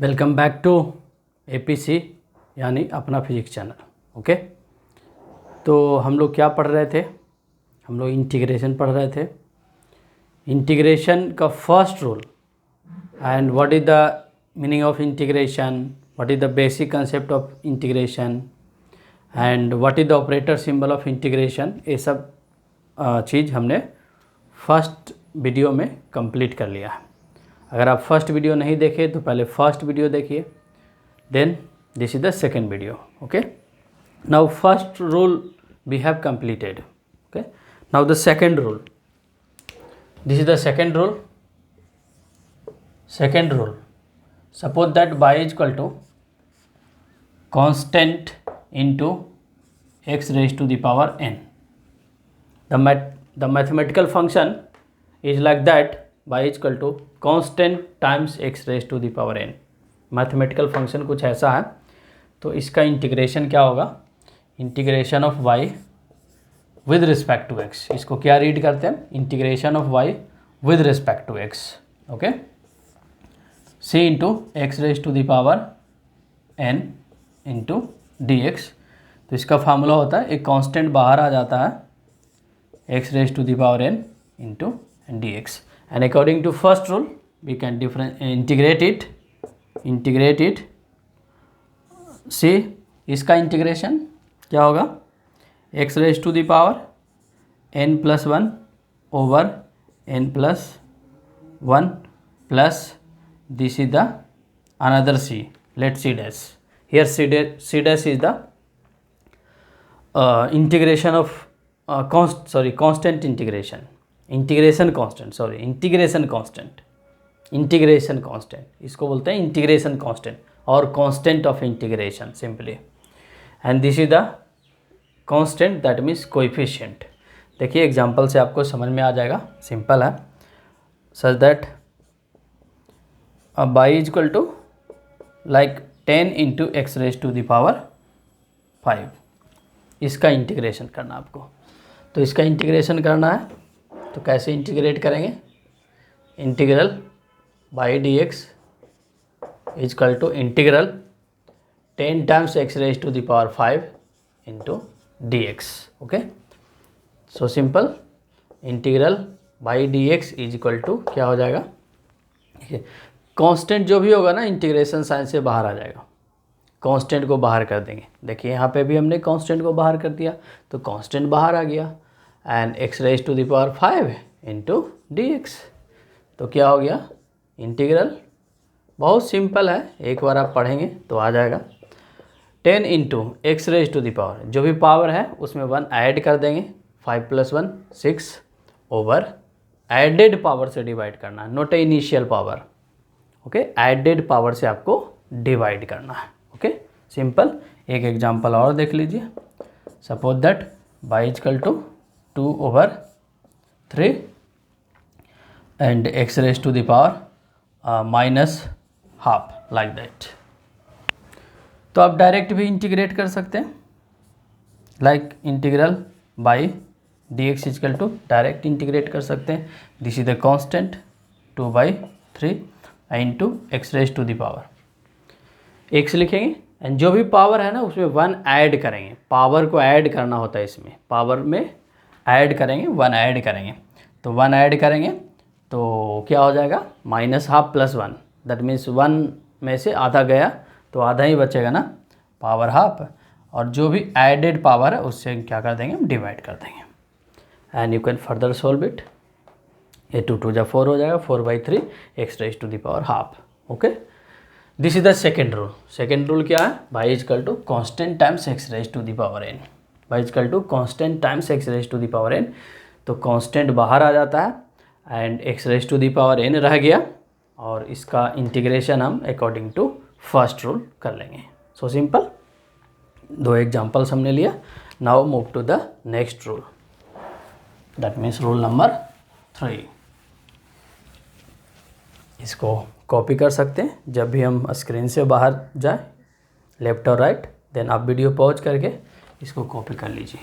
Welcome back to APC यानी अपना physics channel. Okay, तो हम लोग क्या पढ़ रहे थे? हम लोग इंटीग्रेशन पढ़ रहे थे। इंटीग्रेशन का first rule and what is the meaning of integration, what is the basic concept of integration and what is the operator symbol of integration, ये सब चीज़ हमने फर्स्ट वीडियो में कंप्लीट कर लिया है। अगर आप फर्स्ट वीडियो नहीं देखे तो पहले फर्स्ट वीडियो देखिए, then this is the second video. Okay, now first rule we have completed. Okay, now the second rule, this is the second rule. Second rule, suppose that y is equal to constant into x raised to the power n. The mathematical function is like that, y is equal to constant times x raised to the power n. Mathematical function कुछ ऐसा है, तो इसका integration क्या होगा? Integration of y with respect to x। इसको क्या read करते हैं? Integration of y with respect to x। Okay, c into x raise to the power n into D x. तो इसका फार्मूला होता है, एक कांस्टेंट बाहर आ जाता है, x raise to the power n into D X. And according to first rule we can integrate it. See, इसका इंटीग्रेशन क्या होगा? x raise to the power n plus 1 over n plus 1 plus this is the another c, लेट c dash here, c dash is the integration of constant integration constant, इसको बोलते हैं integration constant और constant of integration simply. And this is the constant that means coefficient. देखिए example से आपको समझ में आ जाएगा, सिंपल है। Such that y is equal to like 10 into x raise to the power 5। इसका इंटीग्रेशन करना आपको, तो इसका इंटीग्रेशन करना है, तो कैसे इंटीग्रेट करेंगे? Integral by D x is equal to integral 10 times x raise to the power 5 into D x. Okay, so simple, integral by D x is equal to क्या हो जाएगा? कांस्टेंट जो भी होगा ना, इंटीग्रेशन साइन से बाहर आ जाएगा, कांस्टेंट को बाहर कर देंगे। देखिए यहाँ पे भी हमने कांस्टेंट को बाहर कर दिया, तो कांस्टेंट बाहर आ गया and x raise to the power 5 into D x. तो क्या हो गया? इंटीग्रल बहुत सिंपल है, एक बार आप पढ़ेंगे तो आ जाएगा। 10 into x raise to the power, जो भी पावर है उसमें 1 ऐड कर देंगे, 5 प्लस 1 6 ओवर एडेड पावर से डिवाइड करना है, note initial power. Okay, added power से आपको डिवाइड करना है। Okay, simple. एक एग्जांपल और देख लीजिए। Suppose that y is equal to 2 over 3 and x raise to the power minus half, like that. तो आप डायरेक्ट भी इंटीग्रेट कर सकते हैं, like integral by D x is equal to, direct integrate कर सकते हैं। This is the constant 2/3 into x raise to the power x लिखेंगे एंड जो भी पावर है ना उसमें 1 ऐड करेंगे। पावर को ऐड करना होता है, इसमें पावर में ऐड करेंगे, 1 ऐड करेंगे, तो 1 ऐड करेंगे तो क्या हो जाएगा? Minus half plus 1, that means 1 में से आधा गया तो आधा ही बचेगा ना, पावर हाफ, और जो भी एडेड पावर है उससे क्या कर देंगे? डिवाइड कर देंगे। And you can further solve it. ये 2 2 जा 4 हो जाएगा, 4/3 x raise to the power half. Okay, this is the second rule. Second rule क्या है? y is equal to constant times x raise to the power n। y is equal to constant times x raise to the power n, तो constant बाहर आ जाता है and x raise to the power n रह गया, और इसका integration हम अकॉर्डिंग टू फर्स्ट रूल कर लेंगे। सो सिंपल, 2 एग्जाम्पल्स हमने लिया। Now move to the next rule, that means rule number 3। इसको कॉपी कर सकते हैं जब भी हम स्क्रीन से बाहर जाए, लेफ्ट और राइट, देन आप वीडियो पॉज करके इसको कॉपी कर लीजिए।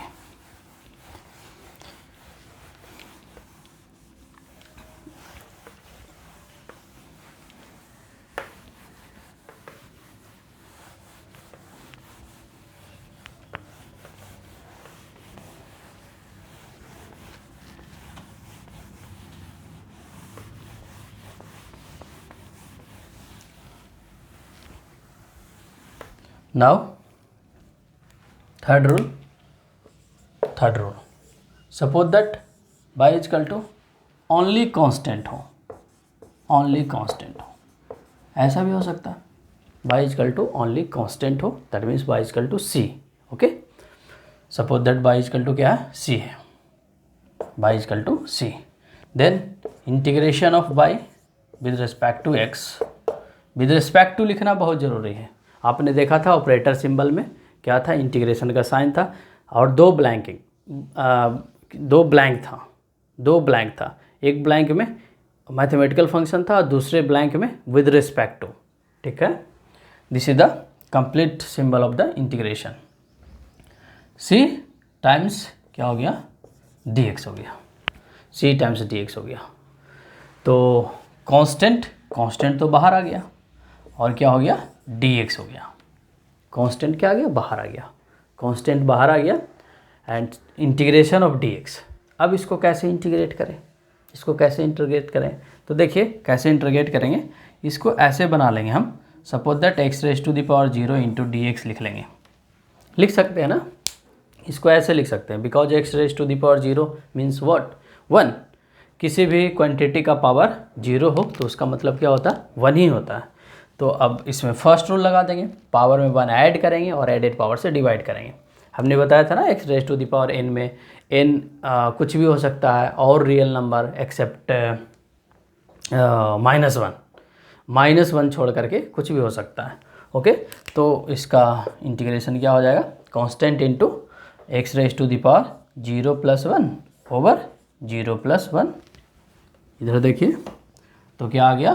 Now third rule, suppose that y equal to only constant हो, ऐसा भी हो सकता है, y equal to only constant हो, that means y equal to c। Okay, suppose that y equal to क्या है, c है, y equal to c, then integration of y with respect to x, with respect to लिखना बहुत ज़रूरी है। आपने देखा था ऑपरेटर सिंबल में क्या था, इंटीग्रेशन का साइन था और दो ब्लैंक था, एक ब्लैंक में मैथमेटिकल फंक्शन था और दूसरे ब्लैंक में विद रिस्पेक्ट टू। ठीक है, this is the complete symbol of the integration. c times क्या हो गया, dx हो गया, c टाइम्स dx हो गया। तो कांस्टेंट तो बाहर आ गया और क्या हो गया, dx हो गया। कांस्टेंट क्या आ गया, बाहर आ गया, कांस्टेंट बाहर आ गया एंड इंटीग्रेशन ऑफ dx। अब इसको कैसे इंटीग्रेट करें, तो देखिए कैसे इंटीग्रेट करेंगे, इसको ऐसे बना लेंगे हम, suppose that x raise to the power 0 into dx लिख लेंगे, लिख सकते हैं ना, इसको ऐसे लिख सकते हैं, because x raise to the power 0 means what, 1। किसी भी क्वांटिटी का पावर 0 हो तो उसका मतलब क्या होता है, 1 ही होता है। तो अब इसमें फर्स्ट रूल लगा देंगे, पावर में 1 ऐड करेंगे और एडेड पावर से डिवाइड करेंगे। हमने बताया था ना x raise to the power n में n कुछ भी हो सकता है और रियल नंबर एक्सेप्ट -1 छोड़ करके कुछ भी हो सकता है। ओके, तो इसका इंटीग्रेशन क्या हो जाएगा, constant into x raise to the power 0 + 1 over 0 + 1, इधर देखिए तो क्या आ गया,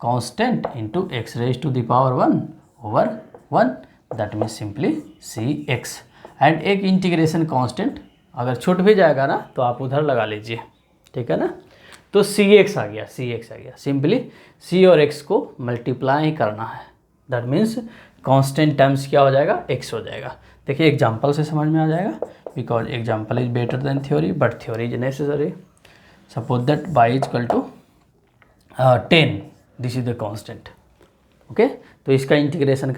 constant into x raise to the power 1 over 1, that means simply cx। And एक इंटीग्रेशन कांस्टेंट अगर छूट भी जाएगा ना तो आप उधर लगा लीजिए, ठीक है ना। तो cx आ गया, सिंपली c और x को मल्टीप्लाई करना है, दैट मीन्स कांस्टेंट टाइम्स क्या हो जाएगा, x हो जाएगा। देखिए एग्जांपल से समझ में आ जाएगा, because example is better than theory but theory is necessary. Suppose that y equal to 10, this is the constant. Okay, तो इसका इंटीग्रेशन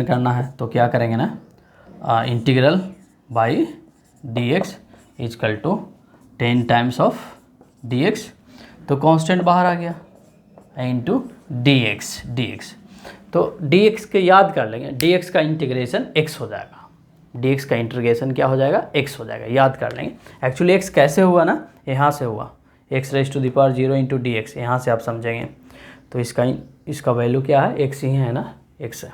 करना है, तो क्या करेंगे ना, integral y dx equal to 10 times of dx, तो कांस्टेंट बाहर आ गया इंटू dx, तो dx के याद कर लेंगे, dx का इंटीग्रेशन x हो जाएगा, dx का इंटीग्रेशन क्या हो जाएगा, x हो जाएगा, याद कर लेंगे। एक्चुअली x कैसे हुआ ना, यहाँ से हुआ, x raise to the power 0 into dx, यहाँ से आप समझेंगे। तो इसका वैल्यू क्या है, x ही है ना, x है।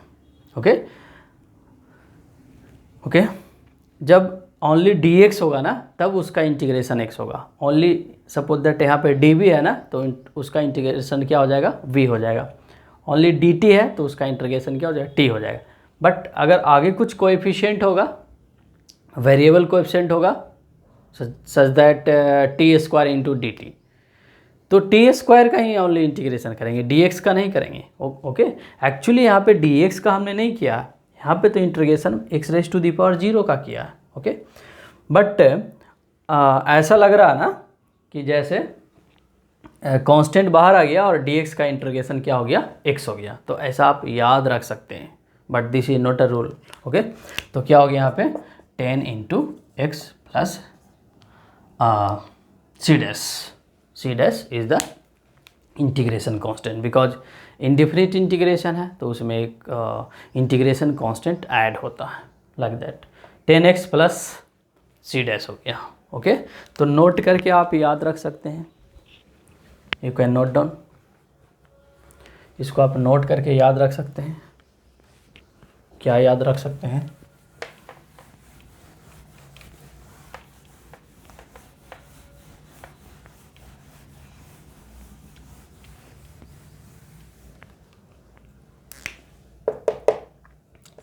ओके, जब ओनली dx होगा ना तब उसका इंटीग्रेशन x होगा, ओनली सपोज दैट यहाँ पे dv है ना तो उसका इंटीग्रेशन क्या हो जाएगा, v हो जाएगा। ओनली dt है तो उसका इंटीग्रेशन क्या हो जाएगा, t हो जाएगा। बट अगर आगे कुछ कोएफिशिएंट होगा, वेरिएबल कोएफिशिएंट होगा, such that t² into dt, तो t² का ही ओनली इंटीग्रेशन करेंगे, dx का नहीं करेंगे। ओके, एक्चुअली यहाँ पे dx का हमने नहीं किया, यहाँ पे तो integration x raise to the power 0 का किया है। ओके, बट ऐसा लग रहा है ना कि जैसे कांस्टेंट बाहर आ गया और dx का इंटीग्रेशन क्या हो गया, x हो गया, तो ऐसा आप याद रख सकते हैं, but this is not a rule. Okay, तो क्या हो गया यहाँ पे 10 into x plus c dash is the integration constant, because indefinite integration है तो उसमें एक इंटीग्रेशन कांस्टेंट ऐड होता है, like that 10x plus c dash हो गया। ओके, तो नोट करके आप याद रख सकते हैं, यू कैन नोट डाउन, इसको आप नोट करके याद रख सकते हैं। क्या याद रख सकते हैं,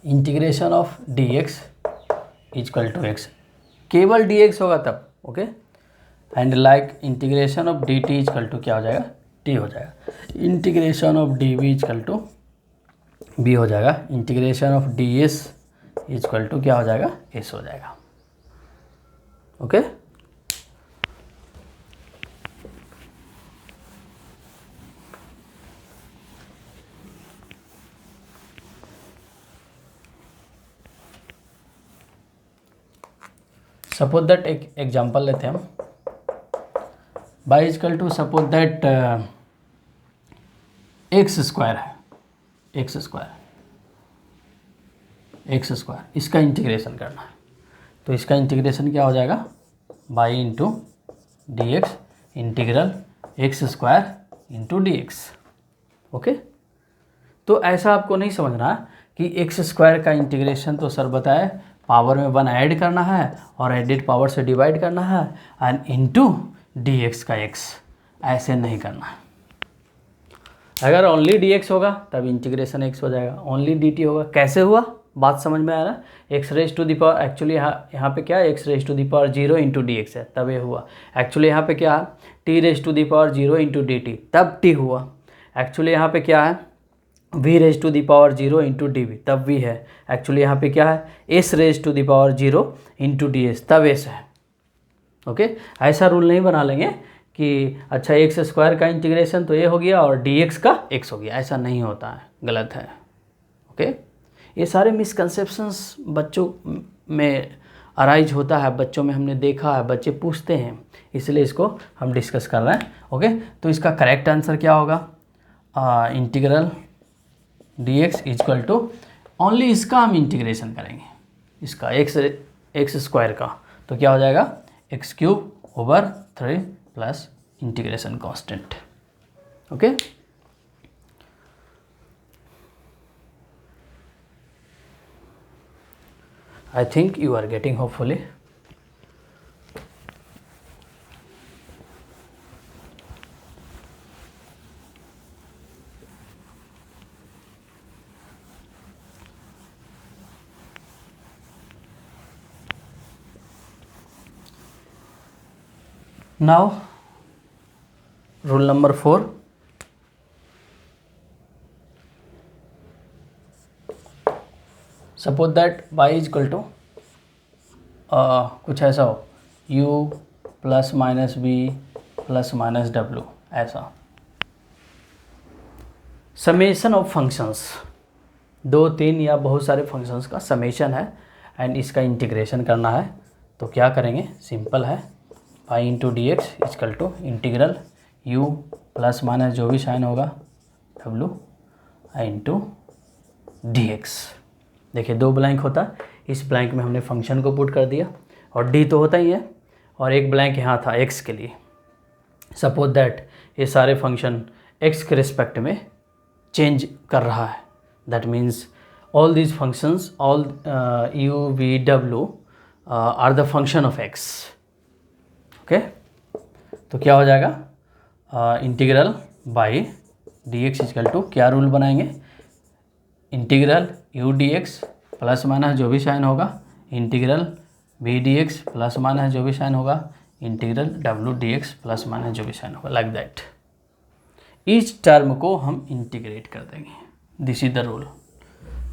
integration of dx equal to x, केवल dx होगा तब। Okay, and like integration of dt equal to क्या हो जाएगा, t हो जाएगा। Integration of dv equal to b हो जाएगा। Integration of ds equal to क्या हो जाएगा, s हो जाएगा। ओके, सपोज दैट एक एग्जांपल लेते हैं हम, y equal to suppose that x square है, एक्स स्क्वायर इसका इंटीग्रेशन करना है। तो इसका इंटीग्रेशन क्या हो जाएगा, by into D x integral x square into D x. Okay, तो ऐसा आपको नहीं समझना कि एक्स स्क्वायर का इंटीग्रेशन तो सर बताए पावर में 1 ऐड करना है और एडेड पावर से डिवाइड करना है एंड इनटू डी एक्स का एक्स, ऐसे नहीं करना है। अगर ओनली डी एक्स होगा तब इंटीग्रेशन एक्स हो जाएगा, ओनली डी टी होगा। कैसे हुआ बात समझ में आ रहा है, x raise to the power, actually यहाँ पे क्या है, x raise to the power 0 into D x है तब ये हुआ। एक्चुअली यहाँ पे क्या है, t raise to the power 0 into d t तब टी हुआ। एक्चुअली यहाँ पे क्या है, v raise to the power 0 into d v तब v है। एक्चुअली यहाँ पे क्या है, s raise to the power 0 into D S तब s है। ओके, ऐसा रूल नहीं बना लेंगे कि अच्छा एक्स स्क्वायर का इंटीग्रेशन तो ये हो गया और डी एक्स का x हो गया, ऐसा नहीं होता है, गलत है। ओके, ये सारे मिसकंसेप्शंस बच्चों में अराइज होता है, बच्चों में हमने देखा है, बच्चे पूछते हैं, इसलिए इसको हम डिस्कस कर रहे हैं। ओके, तो इसका करेक्ट आंसर क्या होगा, integral d x equal to, only इसका हम इंटीग्रेशन करेंगे, इसका एक्स स्क्वायर का, तो क्या हो जाएगा x cube over 3 plus integration constant. Okay, I think you are getting hopefully. Now rule number 4, suppose that y is equal to कुछ ऐसा हो u plus minus b plus minus डब्ल्यू, ऐसा समेशन ऑफ फंक्शंस, 2, 3 या बहुत सारे functions का summation है एंड इसका इंटीग्रेशन करना है। तो क्या करेंगे, सिंपल है, pi into D x is equal to integral u plus minus जो भी साइन होगा डब्लू इंटू डी एक्स। देखिए 2 ब्लैंक होता, इस ब्लैंक में हमने फंक्शन को पुट कर दिया और डी तो होता ही है, और एक ब्लैंक यहाँ था एक्स के लिए। सपोज दैट ये सारे फंक्शन एक्स के रिस्पेक्ट में चेंज कर रहा है, that means all these functions, all u v डब्लू are the function of x. Okay, तो क्या हो जाएगा, integral by D x is equal to, क्या रूल बनाएंगे, integral u d x plus minus जो भी साइन होगा integral b d x plus minus जो भी साइन होगा इंटीग्रल डब्ल्यू डी एक्स प्लस माइनस जो भी साइन होगा, लाइक दैट। ईच टर्म को हम इंटीग्रेट कर देंगे, this is the rule,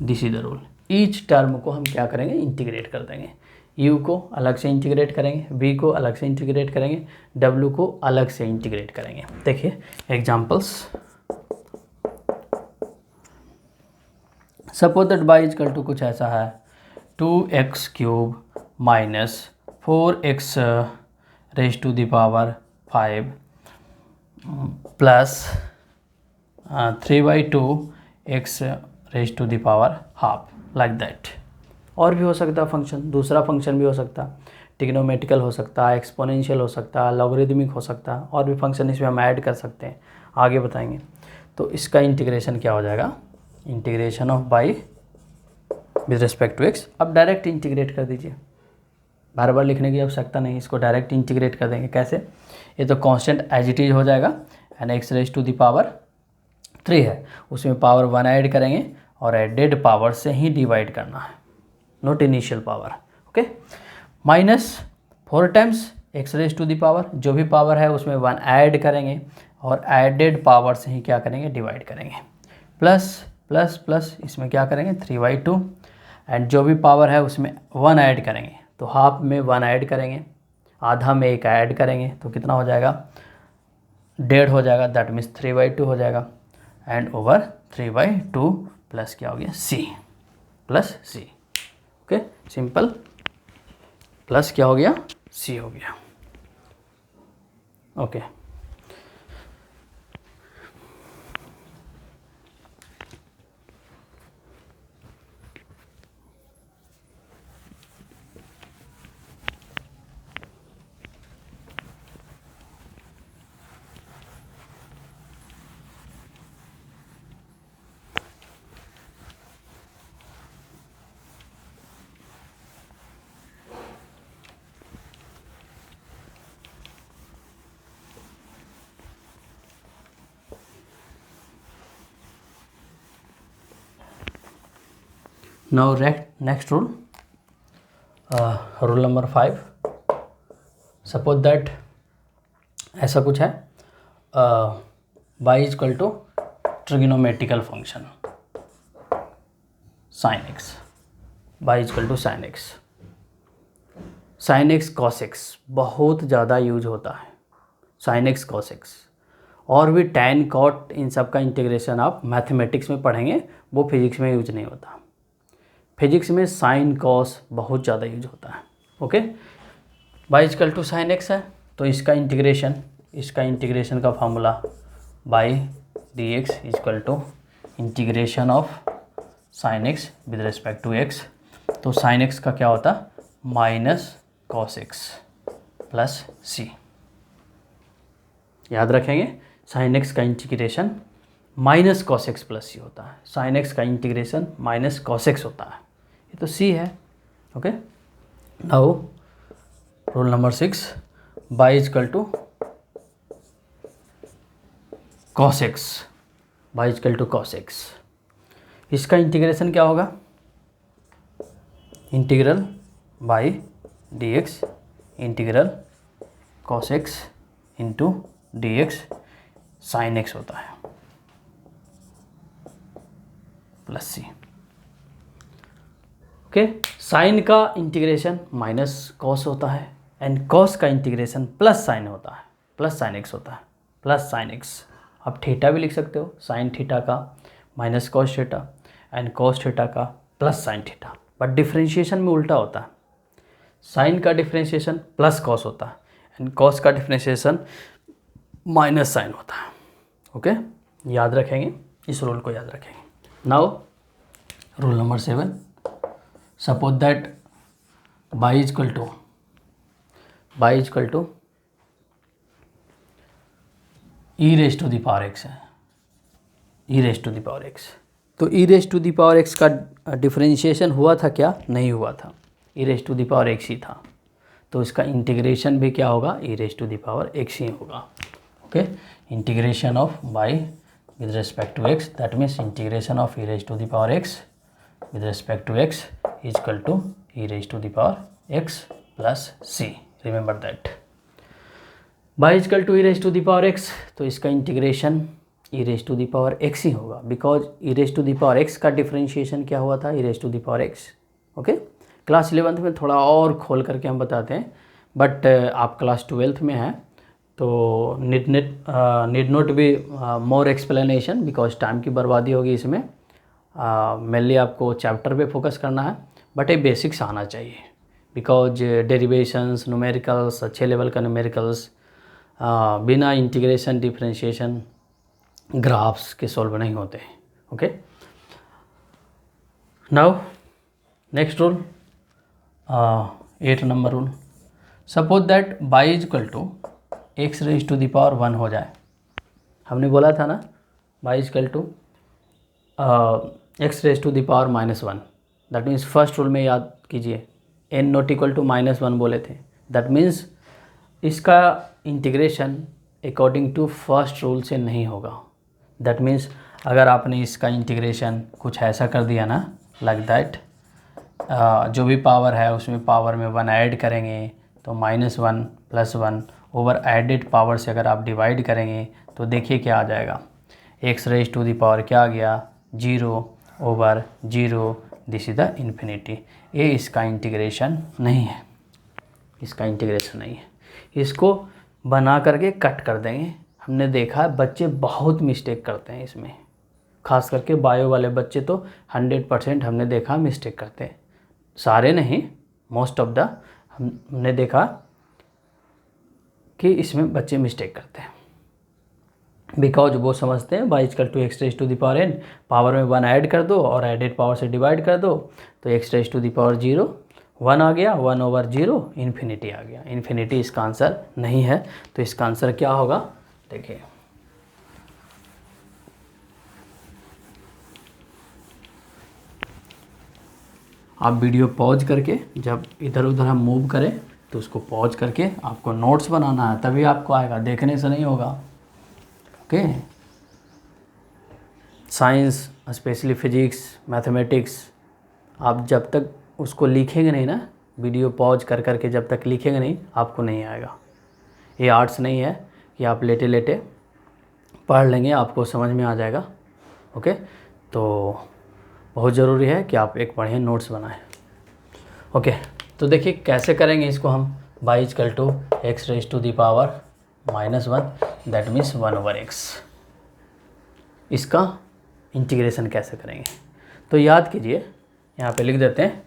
this is the rule. Each term को हम क्या करेंगे, इंटीग्रेट कर देंगे। u को अलग से इंटीग्रेट करेंगे, v को अलग से इंटीग्रेट करेंगे, w को अलग से इंटीग्रेट करेंगे। देखिए examples, suppose that y equal to कुछ ऐसा है, 2x cube minus 4x raise to the power 5 plus 3/2 x raise to the power half, like that. और भी हो सकता है फंक्शन, दूसरा फंक्शन भी हो सकता है, ट्रिग्नोमेट्रिकल हो सकता है, एक्सपोनेंशियल हो सकता है, लॉगरिदमिक हो सकता है, और भी फंक्शन इसमें हम ऐड कर सकते हैं, आगे बताएंगे। तो इसका इंटीग्रेशन क्या हो जाएगा, integration of y with respect to x. अब डायरेक्ट इंटीग्रेट कर दीजिए, बार बार लिखने की आवश्यकता नहीं, इसको डायरेक्ट इंटीग्रेट कर देंगे। कैसे, ये तो कांस्टेंट एज इट इज हो जाएगा and x raise to the power 3 है, उसमें पावर 1 ऐड करेंगे और एडेड पावर से ही डिवाइड करना है, not initial power. Okay, minus 4 times x raise to the power, जो भी पावर है उसमें 1 ऐड करेंगे और एडेड पावर से ही क्या करेंगे, डिवाइड करेंगे। प्लस प्लस प्लस इसमें क्या करेंगे 3/2 एंड जो भी पावर है उसमें 1 ऐड करेंगे, तो हाफ में 1 ऐड करेंगे, आधा में 1 ऐड करेंगे, तो कितना हो जाएगा, 1.5 हो जाएगा, दैट मीन्स 3/2 हो जाएगा एंड ओवर 3/2 प्लस क्या हो गया, c plus c। Okay, simple. Plus क्या हो गया, सी हो गया। Okay now next rule, rule number 5। Suppose that ऐसा कुछ है, y is equal to trigonometrical function sine x, y is equal to sine x. Sine x cos x बहुत ज़्यादा यूज होता है, साइन एक्स कॉस एक्स, और भी tan cot, इन सब का इंटीग्रेशन आप मैथमेटिक्स में पढ़ेंगे, वो फिजिक्स में यूज नहीं होता। फिजिक्स में साइन कॉस बहुत ज़्यादा यूज होता है। Okay, y equal to sine X है, तो इसका इंटीग्रेशन का formula by D X equal to integration of sine X with respect to X. तो साइन एक्स का क्या होता है, minus cos X plus C. याद रखेंगे, साइन एक्स का integration minus cos X plus C होता है, साइन एक्स का इंटीग्रेशन माइनस कॉस एक्स होता है, ये तो सी है। Okay, now rule number 6, y equal to cos x, y equal to cos x. इसका इंटीग्रेशन क्या होगा, integral by D x integral cos x into D x sine x होता है प्लस सी। ओके, साइन का integration minus cos होता है and cos का इंटीग्रेशन प्लस साइन होता है, प्लस साइन एक्स होता है, प्लस साइन एक्स। आप थीटा भी लिख सकते हो, साइन थीटा का minus cos theta and cos theta का plus sine theta, bud differentiation में उल्टा होता है, साइन का डिफ्रेंशिएशन प्लस कॉस होता है एंड कॉस का डिफ्रेंशिएशन माइनस साइन होता है। ओके, याद रखेंगे, इस रूल को याद रखेंगे। Now rule number 7, suppose that y equal to E raise to the power X है, E raise to the power X. तो E raise to the power X का डिफरेंशिएशन हुआ था क्या, नहीं हुआ था, E raise to the power X ही था, तो इसका इंटीग्रेशन भी क्या होगा, E raise to the power X ही होगा। Okay, integration of y with respect to x, that means integration of e raise to the power x with respect to x is equal to e raised to the power x plus c, remember that। y is equal to e raised to the power x, तो इसका integration e raised to the power x ही होगा, because e raised to the power x का differentiation क्या हुआ था, e raised to the power x। Okay, class 11th में थोड़ा और खोल करके हम बताते हैं, बट आप क्लास 12th में हैं तो need not be more explanation, because time की बर्बादी होगी इसमें। मेनली आपको चैप्टर पे फोकस करना है, बट ये बेसिक्स आना चाहिए, बिकॉज डेरिवेशंस, न्यूमेरिकल्स, अच्छे लेवल का न्यूमेरिकल्स बिना इंटीग्रेशन डिफरेंशिएशन ग्राफ्स के सॉल्व नहीं होते हैं। Okay, now next rule, 8 number rule, suppose that y is equal to x raise to the power 1 हो जाए। हमने बोला था ना, y is equal to x raise to the power -1, that means first rule में याद कीजिए, n नॉट इक्वल टू -1 बोले थे, दैट मीन्स इसका integration according to first rule से नहीं होगा। दैट मीन्स अगर आपने इसका इंटीग्रेशन कुछ ऐसा कर दिया ना, लाइक दैट, जो भी पावर है उसमें पावर में 1 ऐड करेंगे तो -1 + 1 ओवर एडेड पावर से अगर आप डिवाइड करेंगे तो देखिए क्या आ जाएगा, x raise to the power क्या आ गया, 0/0, दिस इज द इन्फिनिटी। ये इसका इंटीग्रेशन नहीं है, इसका इंटीग्रेशन नहीं है, इसको बना करके कट कर देंगे। हमने देखा है बच्चे बहुत मिस्टेक करते हैं इसमें, खास करके बायो वाले बच्चे तो 100% हमने देखा मिस्टेक करते हैं, सारे नहीं, मोस्ट ऑफ द हमने देखा कि इसमें बच्चे मिस्टेक करते हैं, बिकॉज वो समझते हैं y equal to x raise to the power n, power में 1 ऐड कर दो और एडेड पावर से डिवाइड कर दो, तो x raise to the power 0 1 आ गया, 1/0 इन्फिनिटी आ गया। इन्फिनिटी इसका आंसर नहीं है, तो इसका आंसर क्या होगा, देखिए आप वीडियो पॉज करके, जब इधर उधर हम मूव करें तो उसको पॉज करके आपको नोट्स बनाना है, तभी आपको आएगा, देखने से नहीं होगा। Okay, science specially physics mathematics, आप जब तक उसको लिखेंगे नहीं ना, वीडियो पॉज कर करके जब तक लिखेंगे नहीं, आपको नहीं आएगा। ये आर्ट्स नहीं है कि आप लेटे लेटे पढ़ लेंगे, आपको समझ में आ जाएगा। ओके, तो बहुत ज़रूरी है कि आप एक बढ़िया नोट्स बनाएं। ओके, तो देखिए कैसे करेंगे इसको हम, y equal to x raise to the power -1, that means 1/x। इसका इंटीग्रेशन कैसे करेंगे, तो याद कीजिए, यहाँ पे लिख देते हैं,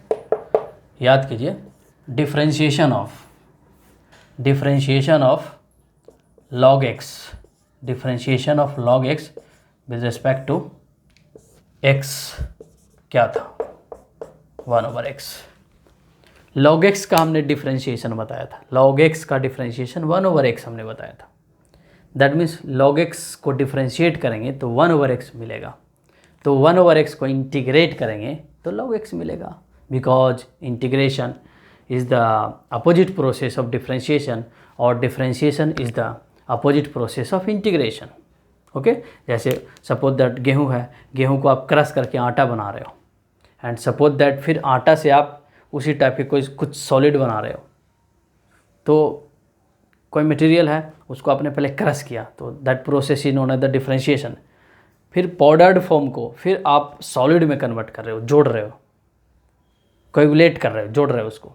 याद कीजिए, differentiation of log x, differentiation of log x with respect to x क्या था, 1/x। log x का हमने डिफरेंशिएशन बताया था, log x का डिफरेंशिएशन 1/x हमने बताया था। दैट मीन्स log x को डिफरेंशिएट करेंगे तो 1/x मिलेगा, तो 1/x को इंटीग्रेट करेंगे तो log x मिलेगा, because integration is the opposite process of differentiation और differentiation is the opposite process of integration. Okay, जैसे सपोज दैट गेहूँ है, गेहूँ को आप क्रश करके आटा बना रहे हो, एंड सपोज दैट फिर आटा से आप उसी टाइप के कोई कुछ सॉलिड बना रहे हो, तो कोई मटेरियल है उसको आपने पहले क्रश किया, तो that process is known as the differentiation. फिर पाउडर्ड फॉर्म को फिर आप सॉलिड में कन्वर्ट कर रहे हो, जोड़ रहे हो, कोएगुलेट कर रहे हो, जोड़ रहे हो उसको।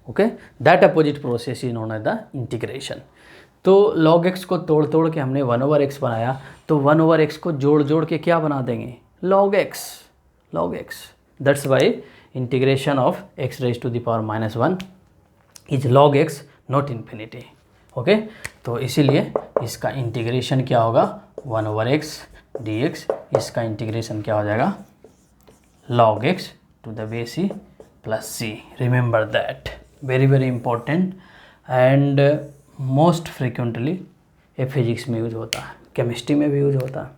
Okay, that opposite process is known as the integration. तो log x को तोड़ तोड़ के हमने 1/x बनाया, तो 1/x को जोड़ जोड़ के क्या बना देंगे, log x। That's why integration of x raise to the power -1 is log x not infinity. Okay, तो इसीलिए इसका इंटीग्रेशन क्या होगा, 1/x dx, इसका इंटीग्रेशन क्या हो जाएगा, log x to the base c plus c। Remember that, very very important and most frequently ये फिजिक्स में यूज होता है, केमिस्ट्री में भी यूज होता है।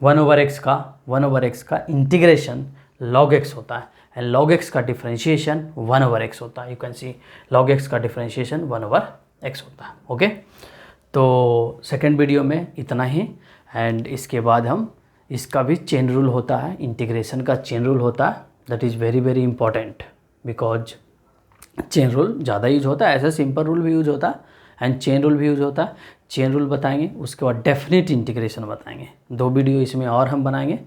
1/x का इंटीग्रेशन log x होता है, एंड log x का डिफरेंशिएशन 1/x होता है। You can see log x का डिफरेंशिएशन 1/x होता है। ओके, तो सेकेंड वीडियो में इतना ही, एंड इसके बाद हम इसका भी चेन रूल होता है, इंटीग्रेशन का चेन रूल होता है, that is very very important, because chain rule ज़्यादा यूज होता है, ऐसा सिंपल रूल भी यूज होता है एंड चेन रूल भी यूज होता है। चेन रूल बताएंगे, उसके बाद डेफिनेट इंटीग्रेशन बताएंगे। 2 वीडियो इसमें और हम बनाएंगे,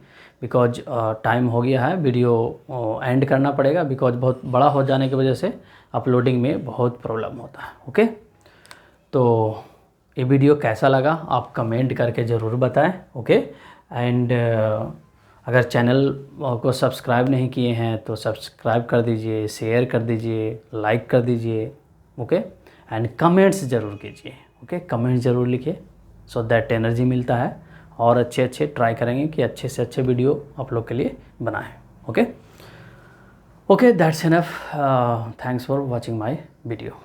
बिकॉज टाइम हो गया है, वीडियो एंड करना पड़ेगा, बिकॉज बहुत बड़ा हो जाने की वजह से अपलोडिंग में बहुत प्रॉब्लम होता है। ओके, तो ये वीडियो कैसा लगा आप कमेंट करके ज़रूर बताएं। ओके, एंड अगर चैनल को सब्सक्राइब नहीं किए हैं तो सब्सक्राइब कर दीजिए, शेयर कर दीजिए, लाइक कर दीजिए। ओके, एंड कमेंट्स ज़रूर कीजिए। ओके, कमेंट्स ज़रूर लिखिए, सो दैट एनर्जी मिलता है, और अच्छे ट्राई करेंगे कि अच्छे से अच्छे वीडियो आप लोग के लिए बनाएं। Okay, that's enough. Thanks for watching my video.